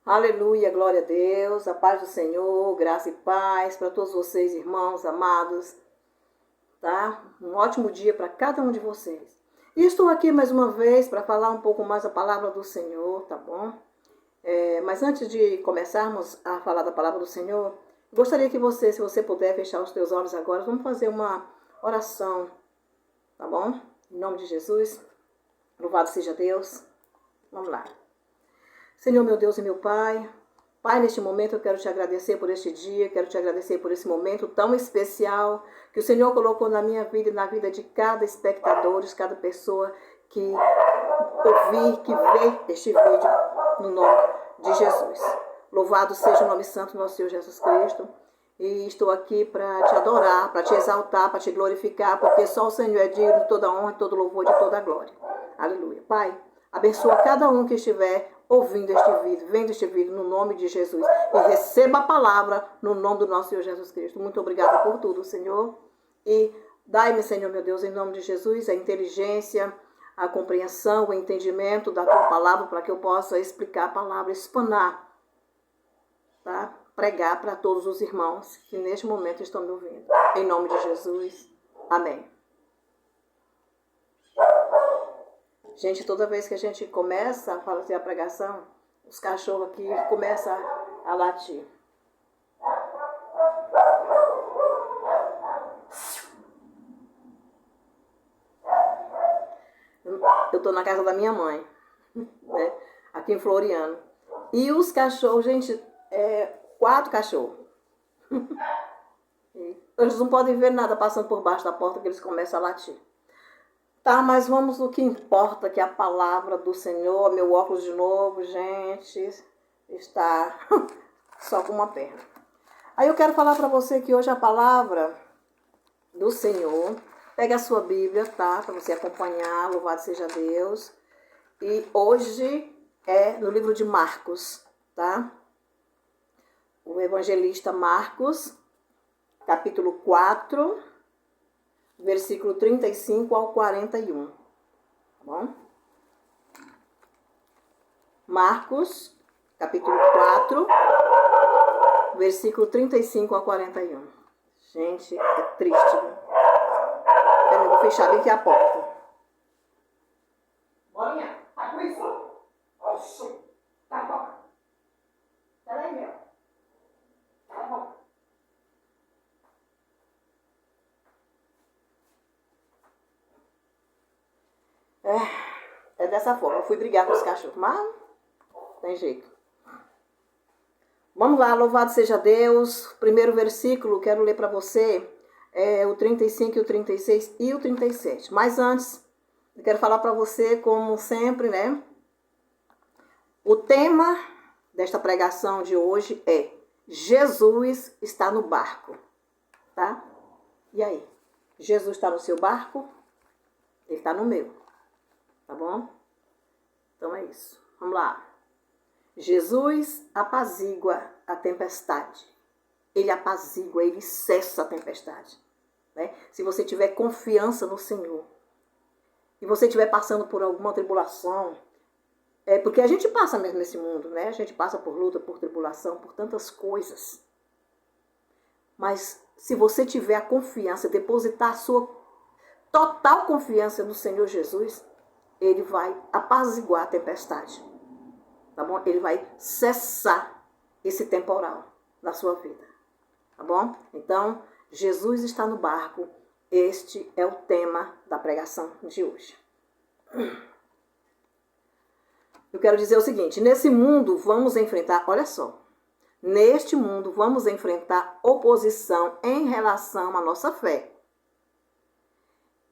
Aleluia, glória a Deus, a paz do Senhor, graça e paz para todos vocês, irmãos amados, tá? Um ótimo dia para cada um de vocês. E estou aqui mais uma vez para falar um pouco mais a palavra do Senhor, tá bom? Mas antes de começarmos a falar da palavra do Senhor, gostaria que você, se você puder, fechar os teus olhos agora, vamos fazer uma oração, tá bom? Em nome de Jesus, louvado seja Deus. Vamos lá. Senhor, meu Deus e meu Pai, Pai, neste momento eu quero te agradecer por este dia, quero te agradecer por esse momento tão especial que o Senhor colocou na minha vida e na vida de cada espectador, de cada pessoa que ouvir, que vê este vídeo, no nome de Jesus. Louvado seja o nome santo do nosso Senhor Jesus Cristo. E estou aqui para te adorar, para te exaltar, para te glorificar, porque só o Senhor é digno de toda honra, de todo louvor, de toda glória. Aleluia. Pai, abençoa cada um que estiver ouvindo este vídeo, vendo este vídeo, no nome de Jesus. E receba a palavra no nome do nosso Senhor Jesus Cristo. Muito obrigada por tudo, Senhor. E dai-me, Senhor, meu Deus, em nome de Jesus, a inteligência, a compreensão, o entendimento da tua palavra, para que eu possa explicar a palavra, explanar, tá? Pregar para todos os irmãos que neste momento estão me ouvindo. Em nome de Jesus. Amém. Gente, toda vez que a gente começa a fazer a pregação, os cachorros aqui começam a latir. Eu estou na casa da minha mãe, né? Aqui em Floriano. E os cachorros, gente, 4 cachorros. Eles não podem ver nada passando por baixo da porta que eles começam a latir. Tá, mas vamos no que importa, que é a palavra do Senhor. Meu óculos de novo, gente, está só com uma perna. Aí eu quero falar para você que hoje a palavra do Senhor, pega a sua Bíblia, tá? Para você acompanhar, louvado seja Deus. E hoje é no livro de Marcos, tá? O evangelista Marcos, capítulo 4, versículo 35 ao 41. Tá bom? Marcos, capítulo 4, versículo 35 ao 41. Gente, é triste, né? Eu vou fechar bem aqui a porta. Bolinha, tá com isso? Oxi, tá bom. Peraí, meu. Tá bom. É dessa forma. Eu fui brigar com os cachorros, mas não tem jeito. Vamos lá, louvado seja Deus. Primeiro versículo, quero ler para você, o 35 e o 36 e o 37. Mas antes, eu quero falar para você, como sempre, né? O tema desta pregação de hoje é Jesus está no barco, tá? E aí? Jesus está no seu barco? Ele está no meu. Tá bom? Então é isso. Vamos lá. Jesus apazigua a tempestade. Ele apazigua, ele cessa a tempestade. Né? Se você tiver confiança no Senhor e você estiver passando por alguma tribulação, porque a gente passa mesmo nesse mundo, né? A gente passa por luta, por tribulação, por tantas coisas. Mas se você tiver a confiança, depositar a sua total confiança no Senhor Jesus, ele vai apaziguar a tempestade, tá bom? Ele vai cessar esse temporal na sua vida, tá bom? Então, Jesus está no barco. Este é o tema da pregação de hoje. Eu quero dizer o seguinte, nesse mundo vamos enfrentar, olha só, neste mundo vamos enfrentar oposição em relação à nossa fé.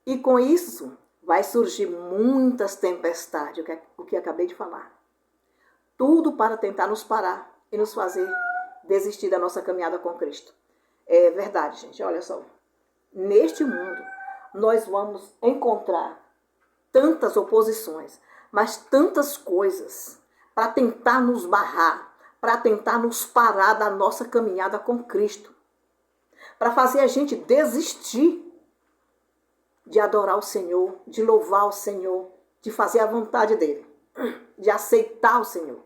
E com isso vai surgir muitas tempestades, o que acabei de falar. Tudo para tentar nos parar e nos fazer desistir da nossa caminhada com Cristo. É verdade, gente, olha só. Neste mundo, nós vamos encontrar tantas oposições, mas tantas coisas para tentar nos barrar, para tentar nos parar da nossa caminhada com Cristo. Para fazer a gente desistir de adorar o Senhor, de louvar o Senhor, de fazer a vontade dele, de aceitar o Senhor.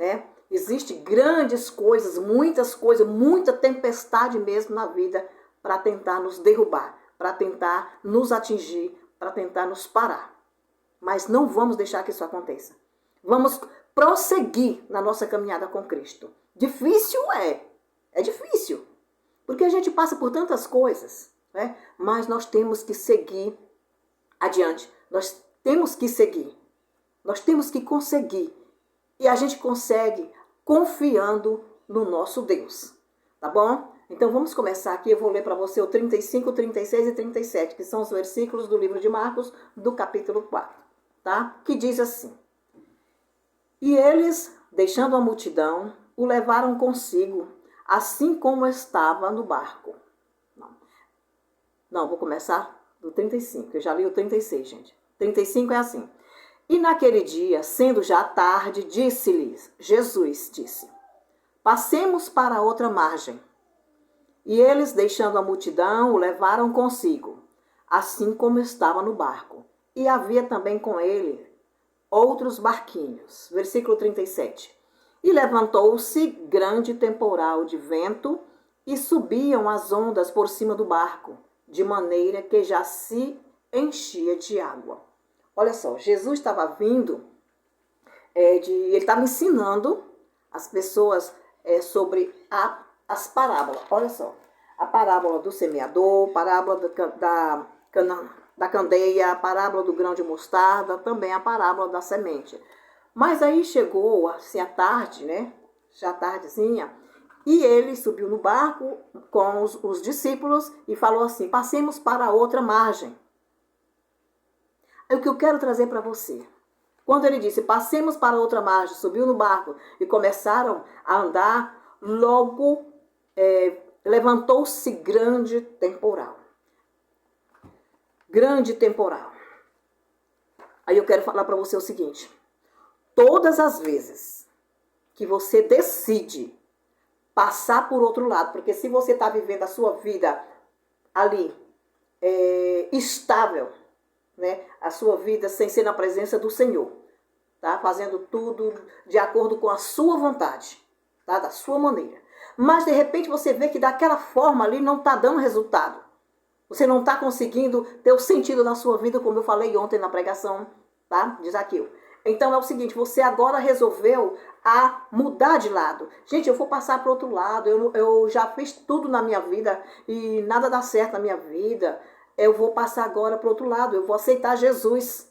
né? Existem grandes coisas, muita tempestade mesmo na vida para tentar nos derrubar, para tentar nos atingir, para tentar nos parar. Mas não vamos deixar que isso aconteça. Vamos prosseguir na nossa caminhada com Cristo. Difícil é difícil, porque a gente passa por tantas coisas, né? Mas nós temos que seguir adiante, nós temos que seguir, nós temos que conseguir. E a gente consegue confiando no nosso Deus, tá bom? Então vamos começar aqui, eu vou ler para você o 35, 36 e 37, que são os versículos do livro de Marcos, do capítulo 4, tá? Que diz assim: E eles, deixando a multidão, o levaram consigo, assim como estava no barco. Não, vou começar do 35, eu já li o 36, gente. 35 é assim: E naquele dia, sendo já tarde, Jesus disse, passemos para a outra margem. E eles, deixando a multidão, o levaram consigo, assim como estava no barco. E havia também com ele outros barquinhos. Versículo 37. E levantou-se grande temporal de vento, e subiam as ondas por cima do barco, de maneira que já se enchia de água. Olha só, Jesus estava vindo, ele estava ensinando as pessoas sobre as parábolas. Olha só, a parábola do semeador, parábola da candeia, a parábola do grão de mostarda, também a parábola da semente. Mas aí chegou assim a tarde, né? Já tardezinha, e ele subiu no barco com os discípulos e falou assim: passemos para a outra margem. É o que eu quero trazer para você. Quando ele disse, passemos para outra margem, subiu no barco e começaram a andar, logo levantou-se grande temporal. Grande temporal. Aí eu quero falar para você o seguinte: todas as vezes que você decide passar por outro lado, porque se você está vivendo a sua vida ali estável, né, a sua vida sem ser na presença do Senhor, tá? Fazendo tudo de acordo com a sua vontade, tá? Da sua maneira. Mas de repente você vê que daquela forma ali não está dando resultado. Você não está conseguindo ter o sentido na sua vida, como eu falei ontem na pregação, tá? De Zaqueu. Então é o seguinte, você agora resolveu a mudar de lado. Gente, eu vou passar para outro lado, eu já fiz tudo na minha vida e nada dá certo na minha vida. Eu vou passar agora para outro lado, eu vou aceitar Jesus,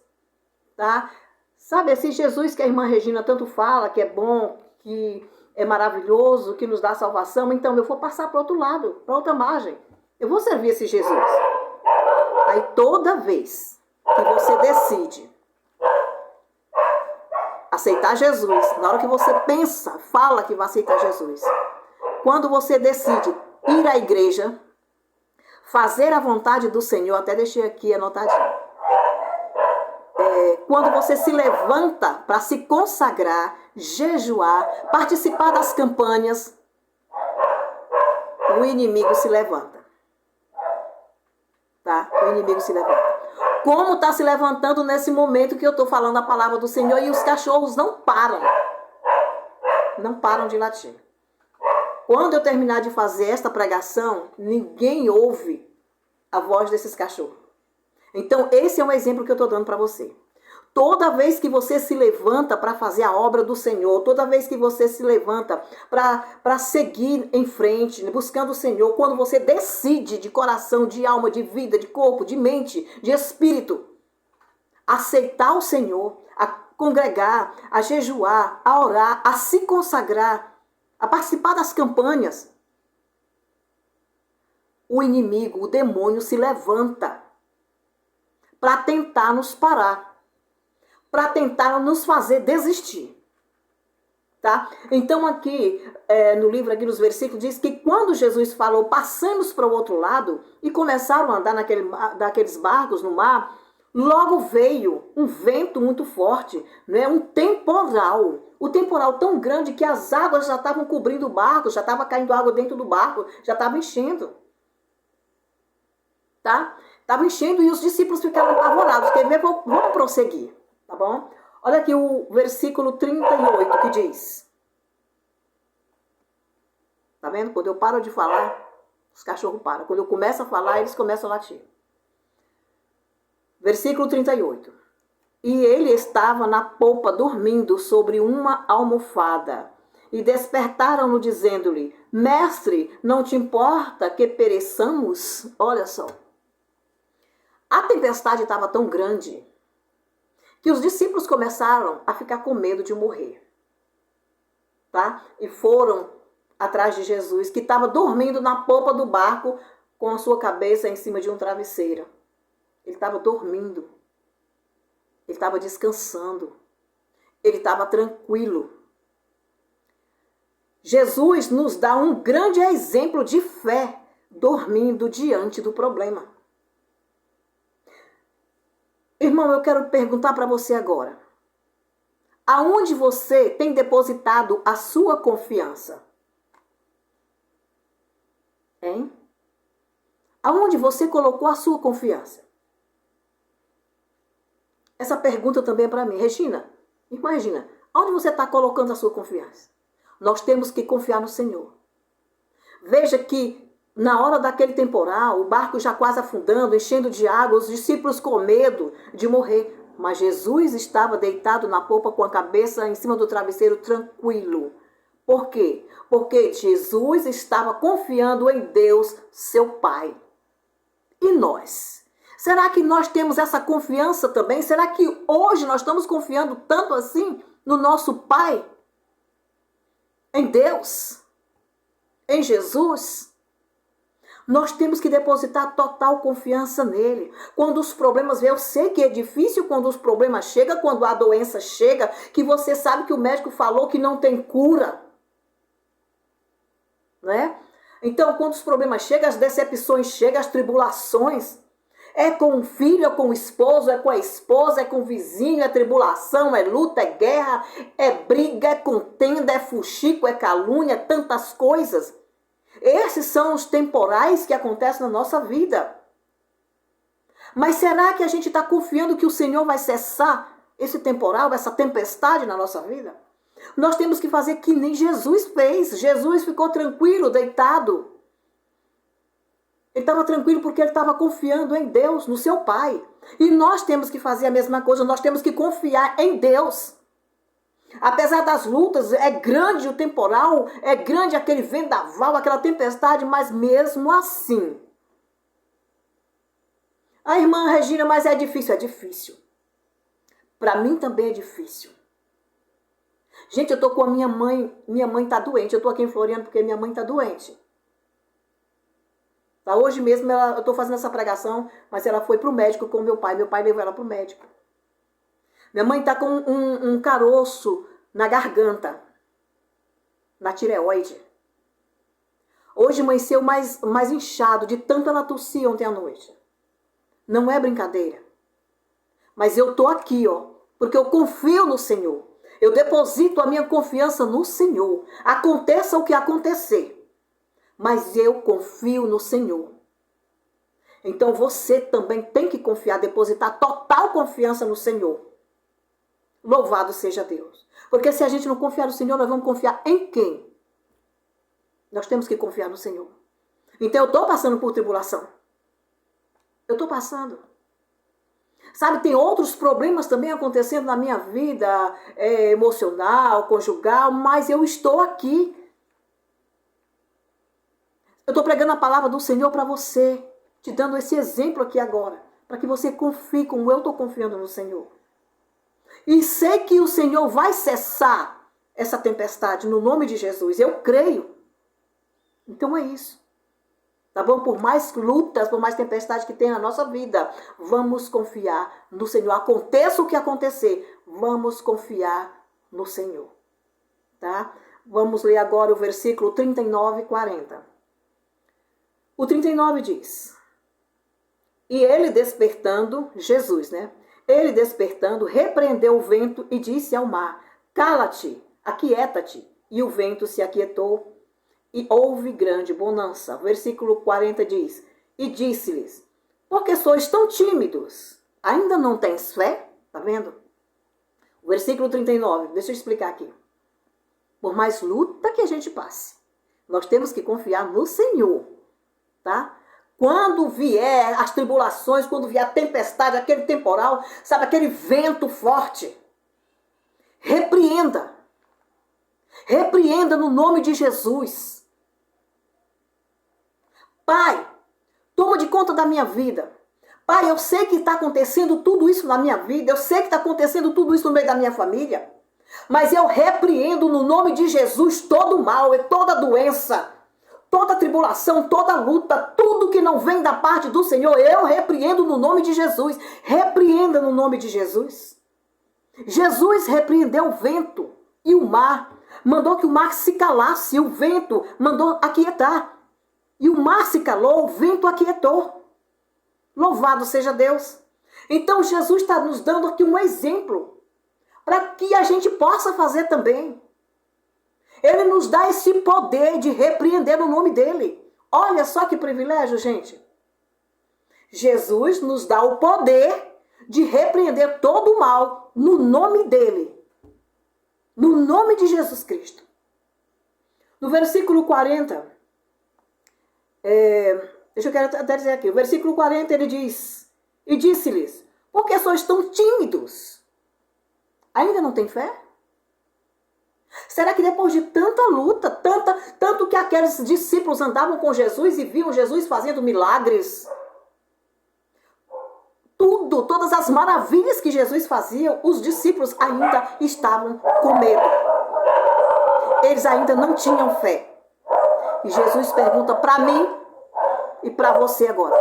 tá? Sabe, esse Jesus que a irmã Regina tanto fala, que é bom, que é maravilhoso, que nos dá salvação, então eu vou passar para outro lado, para outra margem. Eu vou servir esse Jesus. Aí toda vez que você decide aceitar Jesus, na hora que você pensa, fala que vai aceitar Jesus, quando você decide ir à igreja, fazer a vontade do Senhor, até deixei aqui anotadinho. Quando você se levanta para se consagrar, jejuar, participar das campanhas, o inimigo se levanta. Tá? O inimigo se levanta. Como está se levantando nesse momento que eu estou falando a palavra do Senhor e os cachorros não param. Não param de latir. Quando eu terminar de fazer esta pregação, ninguém ouve a voz desses cachorros. Então, esse é um exemplo que eu estou dando para você. Toda vez que você se levanta para fazer a obra do Senhor, toda vez que você se levanta para seguir em frente, buscando o Senhor, quando você decide de coração, de alma, de vida, de corpo, de mente, de espírito, aceitar o Senhor, a congregar, a jejuar, a orar, a se consagrar, a participar das campanhas, o inimigo, o demônio se levanta para tentar nos parar, para tentar nos fazer desistir, tá? Então aqui, no livro, aqui nos versículos, diz que quando Jesus falou, passamos para o outro lado, e começaram a andar naqueles barcos no mar, logo veio um vento muito forte, né? Um temporal. O temporal tão grande que as águas já estavam cobrindo o barco, já estava caindo água dentro do barco, já estava enchendo. Tá? Estava enchendo e os discípulos ficaram apavorados. Quer ver? Vamos prosseguir, tá bom? Olha aqui o versículo 38 que diz: Tá vendo? Quando eu paro de falar, os cachorros param. Quando eu começo a falar, eles começam a latir. Versículo 38. E ele estava na polpa dormindo sobre uma almofada. E despertaram-no dizendo-lhe: Mestre, não te importa que pereçamos? Olha só. A tempestade estava tão grande que os discípulos começaram a ficar com medo de morrer. Tá? E foram atrás de Jesus, que estava dormindo na polpa do barco com a sua cabeça em cima de um travesseiro. Ele estava dormindo. Ele estava descansando. Ele estava tranquilo. Jesus nos dá um grande exemplo de fé dormindo diante do problema. Irmão, eu quero perguntar para você agora. Aonde você tem depositado a sua confiança? Hein? Aonde você colocou a sua confiança? Essa pergunta também é para mim. Regina, irmã Regina, aonde você está colocando a sua confiança? Nós temos que confiar no Senhor. Veja que na hora daquele temporal, o barco já quase afundando, enchendo de água, os discípulos com medo de morrer. Mas Jesus estava deitado na polpa com a cabeça em cima do travesseiro, tranquilo. Por quê? Porque Jesus estava confiando em Deus, seu Pai. E nós? Será que nós temos essa confiança também? Será que hoje nós estamos confiando tanto assim no nosso Pai? Em Deus? Em Jesus? Nós temos que depositar total confiança nele. Quando os problemas vêm, eu sei que é difícil quando os problemas chegam, quando a doença chega, que você sabe que o médico falou que não tem cura. Né? Então, quando os problemas chegam, as decepções chegam, as tribulações, é com o filho, é com o esposo, é com a esposa, é com o vizinho, é tribulação, é luta, é guerra, é briga, é contenda, é fuxico, é calúnia, tantas coisas. Esses são os temporais que acontecem na nossa vida. Mas será que a gente está confiando que o Senhor vai cessar esse temporal, essa tempestade na nossa vida? Nós temos que fazer que nem Jesus fez. Jesus ficou tranquilo, deitado. Ele estava tranquilo porque ele estava confiando em Deus, no seu Pai. E nós temos que fazer a mesma coisa, nós temos que confiar em Deus. Apesar das lutas, é grande o temporal, é grande aquele vendaval, aquela tempestade, mas mesmo assim. A irmã Regina, mas é difícil. É difícil. Para mim também é difícil. Gente, eu tô com a minha mãe tá doente, eu tô aqui em Floriano porque minha mãe tá doente. Tá? Hoje mesmo eu tô fazendo essa pregação, mas ela foi pro médico com meu pai levou ela pro médico. Minha mãe tá com um caroço na garganta, na tireoide. Hoje amanheceu mais inchado, de tanto ela tossir ontem à noite. Não é brincadeira. Mas eu tô aqui, ó, porque eu confio no Senhor. Eu deposito a minha confiança no Senhor. Aconteça o que acontecer. Mas eu confio no Senhor. Então você também tem que confiar, depositar total confiança no Senhor. Louvado seja Deus. Porque se a gente não confiar no Senhor, nós vamos confiar em quem? Nós temos que confiar no Senhor. Então eu estou passando por tribulação. Eu estou passando. Sabe, tem outros problemas também acontecendo na minha vida, emocional, conjugal, mas eu estou aqui. Eu estou pregando a palavra do Senhor para você, te dando esse exemplo aqui agora, para que você confie como eu estou confiando no Senhor. E sei que o Senhor vai cessar essa tempestade no nome de Jesus. Eu creio. Então é isso. Tá bom? Por mais lutas, por mais tempestade que tem na nossa vida, vamos confiar no Senhor. Aconteça o que acontecer, vamos confiar no Senhor. Tá? Vamos ler agora o versículo 39 e 40. O 39 diz: E ele despertando, Jesus, né? Ele despertando, repreendeu o vento e disse ao mar: Cala-te, aquieta-te. E o vento se aquietou e houve grande bonança. Versículo 40 diz: E disse-lhes: Por que sois tão tímidos? Ainda não tens fé? Tá vendo? O versículo 39, deixa eu explicar aqui. Por mais luta que a gente passe, Nós temos que confiar no Senhor, tá? Quando vier as tribulações, quando vier a tempestade, aquele temporal, sabe, aquele vento forte, repreenda. Repreenda no nome de Jesus. Pai, toma de conta da minha vida. Pai, eu sei que está acontecendo tudo isso na minha vida, eu sei que está acontecendo tudo isso no meio da minha família, mas eu repreendo no nome de Jesus todo o mal e toda doença, toda tribulação, toda luta, tudo que não vem da parte do Senhor, eu repreendo no nome de Jesus. Repreenda no nome de Jesus. Jesus repreendeu o vento e o mar, mandou que o mar se calasse, e o vento mandou aquietar. E o mar se calou, o vento aquietou. Louvado seja Deus. Então Jesus está nos dando aqui um exemplo para que a gente possa fazer também. Ele nos dá esse poder de repreender no nome dele. Olha só que privilégio, gente. Jesus nos dá o poder de repreender todo o mal no nome dele. No nome de Jesus Cristo. No versículo 40, eu quero até dizer aqui, o versículo 40 ele diz, e disse-lhes, por que sois tão tímidos? Ainda não tem fé? Será que depois de tanta luta, tanto que aqueles discípulos andavam com Jesus e viam Jesus fazendo milagres, todas as maravilhas que Jesus fazia, os discípulos ainda estavam com medo. Eles ainda não tinham fé. E Jesus pergunta para mim e para você agora.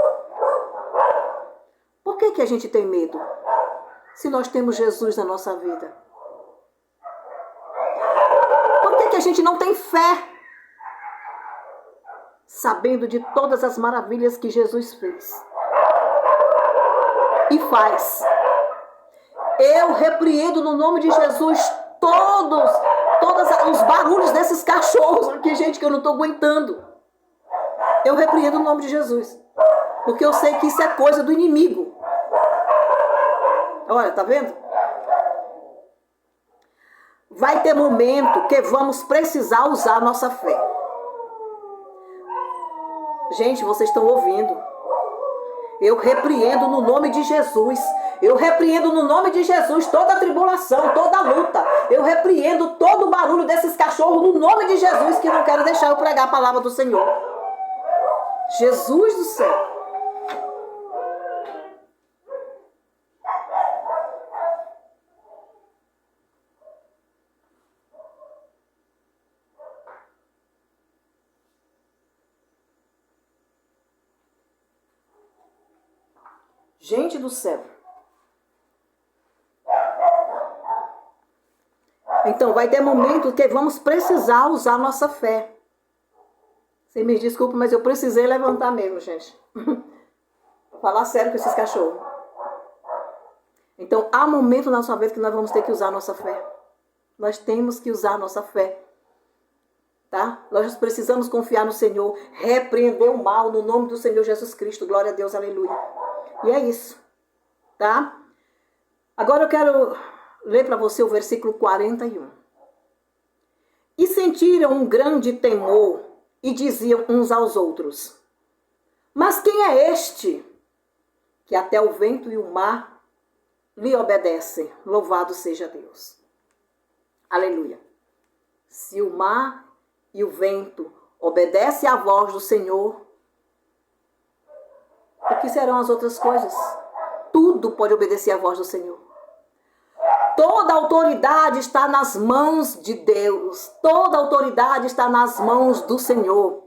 Por que a gente tem medo se nós temos Jesus na nossa vida? Por que a gente não tem fé sabendo de todas as maravilhas que Jesus fez e faz? Eu repreendo no nome de Jesus todos os barulhos desses cachorros aqui, gente, que eu não estou aguentando. Eu repreendo no nome de Jesus, porque eu sei que isso é coisa do inimigo. Olha, tá vendo? Vai ter momento que vamos precisar usar a nossa fé. Gente, vocês estão ouvindo? Eu repreendo no nome de Jesus. Eu repreendo no nome de Jesus toda a tribulação, toda a luta. Eu repreendo todo o barulho desses cachorros no nome de Jesus, que não quero deixar eu pregar a palavra do Senhor. Jesus do céu. Gente do céu. Então, vai ter momentos que vamos precisar usar a nossa fé. Você me desculpa, mas eu precisei levantar mesmo, gente. Vou falar sério com esses cachorros. Então, há momentos na sua vida que nós vamos ter que usar a nossa fé. Nós temos que usar a nossa fé. Tá? Nós precisamos confiar no Senhor, repreender o mal no nome do Senhor Jesus Cristo. Glória a Deus, aleluia. E é isso, tá? Agora eu quero ler para você o versículo 41. E sentiram um grande temor e diziam uns aos outros, mas quem é este que até o vento e o mar lhe obedecem? Louvado seja Deus. Aleluia. Se o mar e o vento obedecem à voz do Senhor, o que serão as outras coisas? Tudo pode obedecer à voz do Senhor. Toda autoridade está nas mãos de Deus. Toda autoridade está nas mãos do Senhor.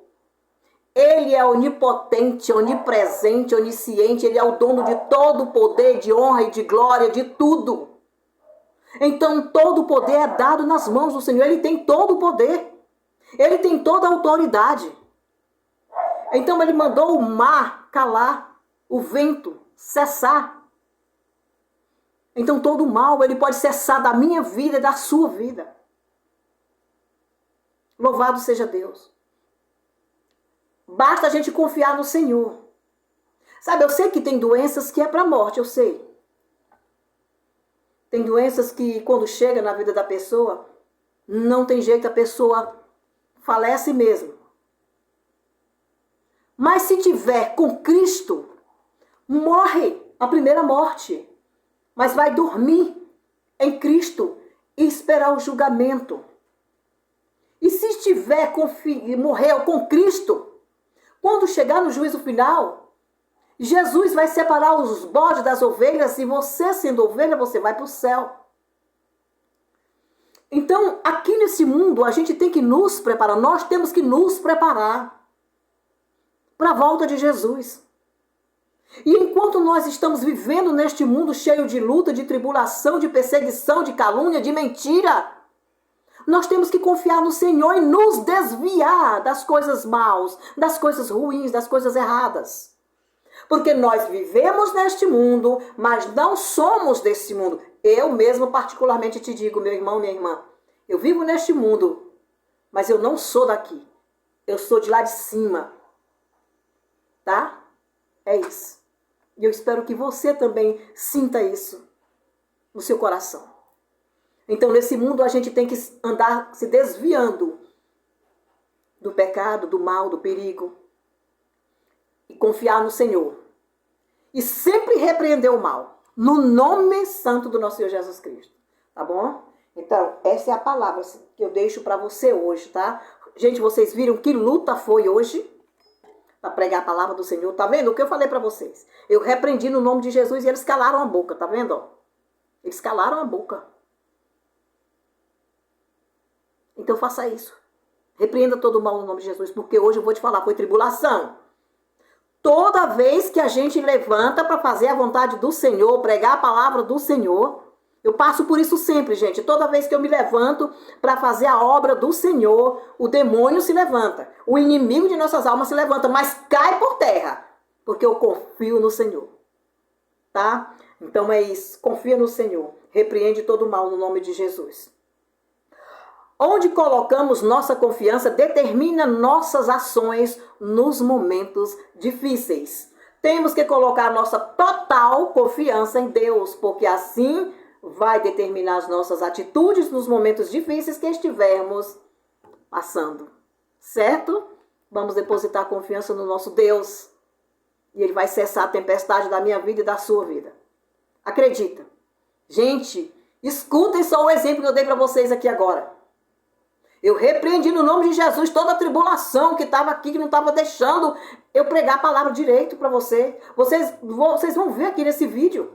Ele é onipotente, onipresente, onisciente. Ele é o dono de todo o poder, de honra e de glória, de tudo. Então todo o poder é dado nas mãos do Senhor. Ele tem todo o poder. Ele tem toda a autoridade. Então ele mandou o mar calar, o vento cessar. Então todo o mal ele pode cessar da minha vida e da sua vida. Louvado seja Deus. Basta a gente confiar no Senhor. Sabe, eu sei que tem doenças que é para a morte, eu sei. Tem doenças que quando chega na vida da pessoa, não tem jeito, a pessoa falece mesmo. Mas se tiver com Cristo, morre a primeira morte, mas vai dormir em Cristo e esperar o julgamento. E se estiver morreu com Cristo, quando chegar no juízo final, Jesus vai separar os bodes das ovelhas e você, sendo ovelha, você vai para o céu. Então, aqui nesse mundo, a gente tem que nos preparar. Nós temos que nos preparar para a volta de Jesus. E enquanto nós estamos vivendo neste mundo cheio de luta, de tribulação, de perseguição, de calúnia, de mentira, nós temos que confiar no Senhor e nos desviar das coisas maus, das coisas ruins, das coisas erradas. Porque nós vivemos neste mundo, mas não somos desse mundo. Eu mesmo particularmente te digo, meu irmão, minha irmã, eu vivo neste mundo, mas eu não sou daqui. Eu sou de lá de cima. Tá? É isso. E eu espero que você também sinta isso no seu coração. Então, nesse mundo, a gente tem que andar se desviando do pecado, do mal, do perigo. E confiar no Senhor. E sempre repreender o mal. No nome santo do nosso Senhor Jesus Cristo. Tá bom? Então, essa é a palavra que eu deixo para você hoje, tá? Gente, vocês viram que luta foi hoje? Para pregar a palavra do Senhor. Tá vendo o que eu falei para vocês? Eu repreendi no nome de Jesus e eles calaram a boca. Tá vendo? Ó? Eles calaram a boca. Então faça isso. Repreenda todo o mal no nome de Jesus. Porque hoje eu vou te falar, foi tribulação. Toda vez que a gente levanta para fazer a vontade do Senhor, pregar a palavra do Senhor, eu passo por isso sempre, gente. Toda vez que eu me levanto para fazer a obra do Senhor, o demônio se levanta. O inimigo de nossas almas se levanta, mas cai por terra. Porque eu confio no Senhor. Tá? Então é isso. Confia no Senhor. Repreende todo o mal no nome de Jesus. Onde colocamos nossa confiança determina nossas ações nos momentos difíceis. Temos que colocar nossa total confiança em Deus, porque assim vai determinar as nossas atitudes nos momentos difíceis que estivermos passando. Certo? Vamos depositar confiança no nosso Deus. E Ele vai cessar a tempestade da minha vida e da sua vida. Acredita. Gente, escutem só o exemplo que eu dei para vocês aqui agora. Eu repreendi no nome de Jesus toda a tribulação que estava aqui, que não estava deixando eu pregar a palavra direito para você. Vocês vão ver aqui nesse vídeo.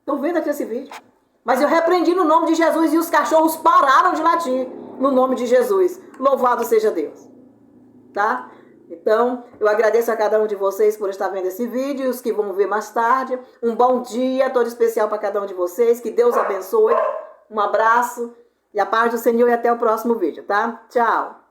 Estão vendo aqui nesse vídeo. Mas eu repreendi no nome de Jesus e os cachorros pararam de latir no nome de Jesus. Louvado seja Deus. Tá? Então, eu agradeço a cada um de vocês por estar vendo esse vídeo e os que vão ver mais tarde. Um bom dia todo especial para cada um de vocês. Que Deus abençoe. Um abraço. E a paz do Senhor e até o próximo vídeo, tá? Tchau!